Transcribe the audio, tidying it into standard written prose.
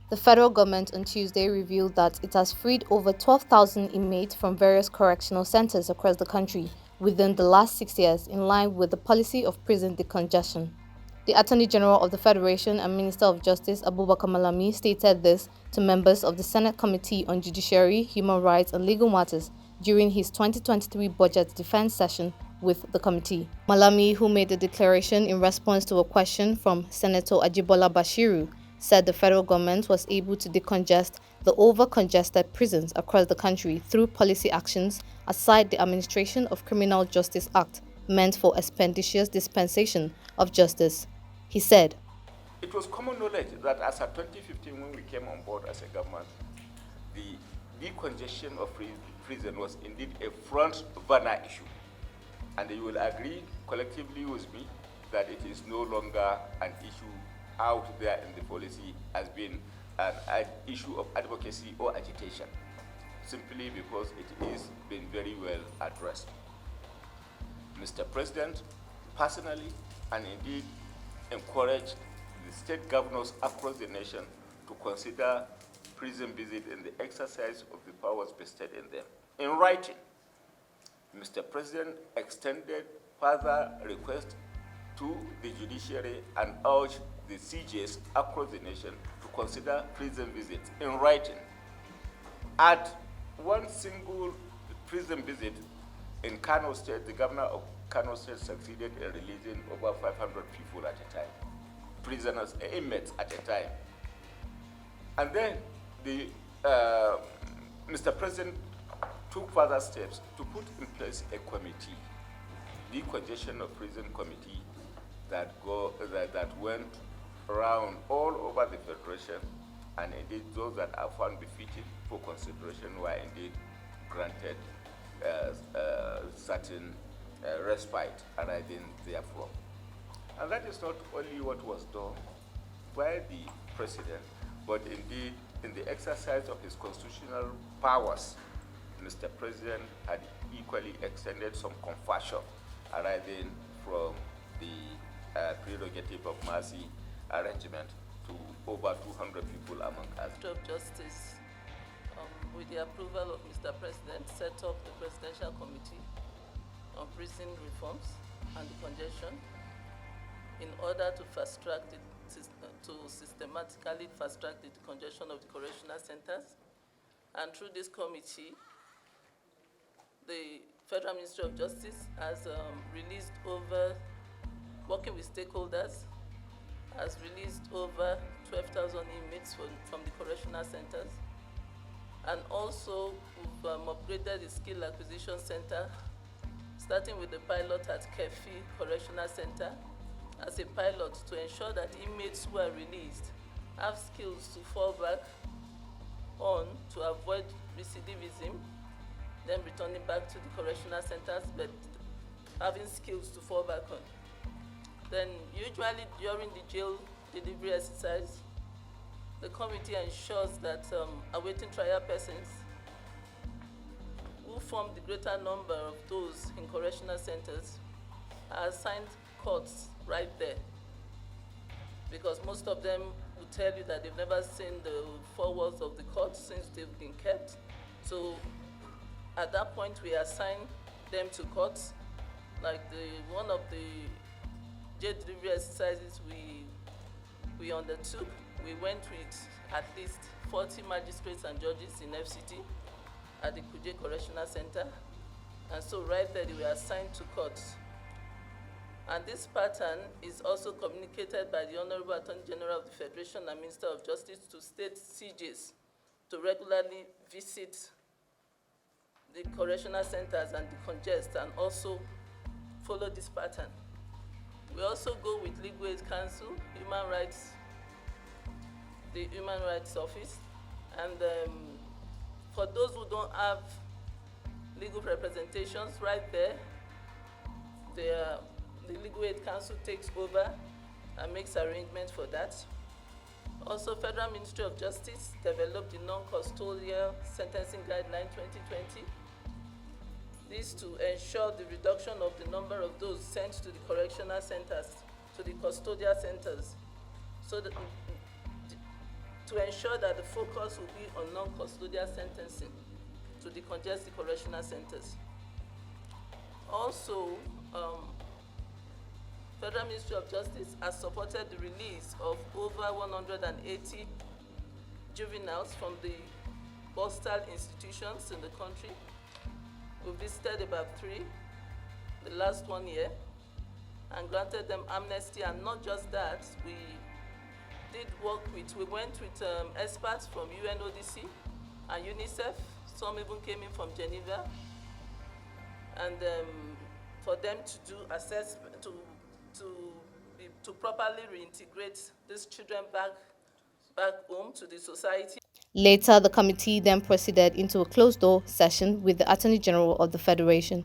The federal government on Tuesday revealed that it has freed over 12,000 inmates from various correctional centers across the country within the last 6 years, in line with the policy of prison decongestion. The Attorney General of the Federation and Minister of Justice Abubakar Malami stated this to members of the Senate Committee on Judiciary, Human Rights and Legal Matters during his 2023 budget defense session with the committee. Malami, who made the declaration in response to a question from Senator Ajibola Bashiru, said the federal government was able to decongest the over-congested prisons across the country through policy actions aside the Administration of Criminal Justice Act meant for expeditious dispensation of justice. He said, "It was common knowledge that as of 2015, when we came on board as a government, the decongestion of prison was indeed a front burner issue. And you will agree collectively with me that it is no longer an issue out there in the policy as being an issue of advocacy or agitation, simply because it is being very well addressed. Mr. President personally and indeed encouraged the state governors across the nation to consider prison visit in the exercise of the powers vested in them. In writing, Mr. President extended further requests to the judiciary and urged the CJs across the nation to consider prison visits in writing. At one single prison visit in Kano State, the governor of Kano State succeeded in releasing over 500 people at a time, prisoners, inmates at a time. And then Mr. President took further steps to put in place a committee, the Decongestion of Prison Committee, that went around all over the Federation, and indeed those that are found befitting for consideration were indeed granted certain respite arising therefrom. And that is not only what was done by the President, but indeed in the exercise of his constitutional powers, Mr. President had equally extended some compassion arising from the prerogative of mercy arrangement to over 200 people among us. Minister of Justice, with the approval of Mr. President, set up the Presidential Committee on Prison Reforms and Decongestion in order to systematically fast-track the decongestion of the correctional centers. And through this committee, the Federal Ministry of Justice has released over, working with stakeholders, has released over 12,000 inmates from the correctional centers. And also, we've upgraded the Skill Acquisition Center, starting with the pilot at Kefi Correctional Center, as a pilot to ensure that inmates who are released have skills to fall back on to avoid recidivism, then returning back to the correctional centers, but having skills to fall back on. Then usually during the jail delivery exercise, the committee ensures that awaiting trial persons who form the greater number of those in correctional centers are assigned courts right there, because most of them will tell you that they've never seen the four walls of the court since they've been kept. So at that point, we assign them to courts. Like one of the jail delivery exercises we undertook, we went with at least 40 magistrates and judges in FCT at the Kuje Correctional Center. And so right there, they were assigned to courts. And this pattern is also communicated by the Honorable Attorney General of the Federation and Minister of Justice to state CJs to regularly visit the correctional centers and decongest, and also follow this pattern. We also go with Legal Aid Council, Human Rights, the Human Rights Office, and for those who don't have legal representations, right there, the Legal Aid Council takes over and makes arrangements for that. Also, Federal Ministry of Justice developed the Non-Custodial Sentencing Guideline 2020. This to ensure the reduction of the number of those sent to the correctional centers, to the custodial centers, so that to ensure that the focus will be on non-custodial sentencing to decongest the correctional centers. Also, um, Federal Ministry of Justice has supported the release of over 180 juveniles from the hostile institutions in the country. We visited about 3 the last 1 year and granted them amnesty. And not just that, we went with experts from UNODC and UNICEF. Some even came in from Geneva, and for them to do assessment, to properly reintegrate these children back home to the society. Later, the committee then proceeded into a closed-door session with the Attorney General of the Federation.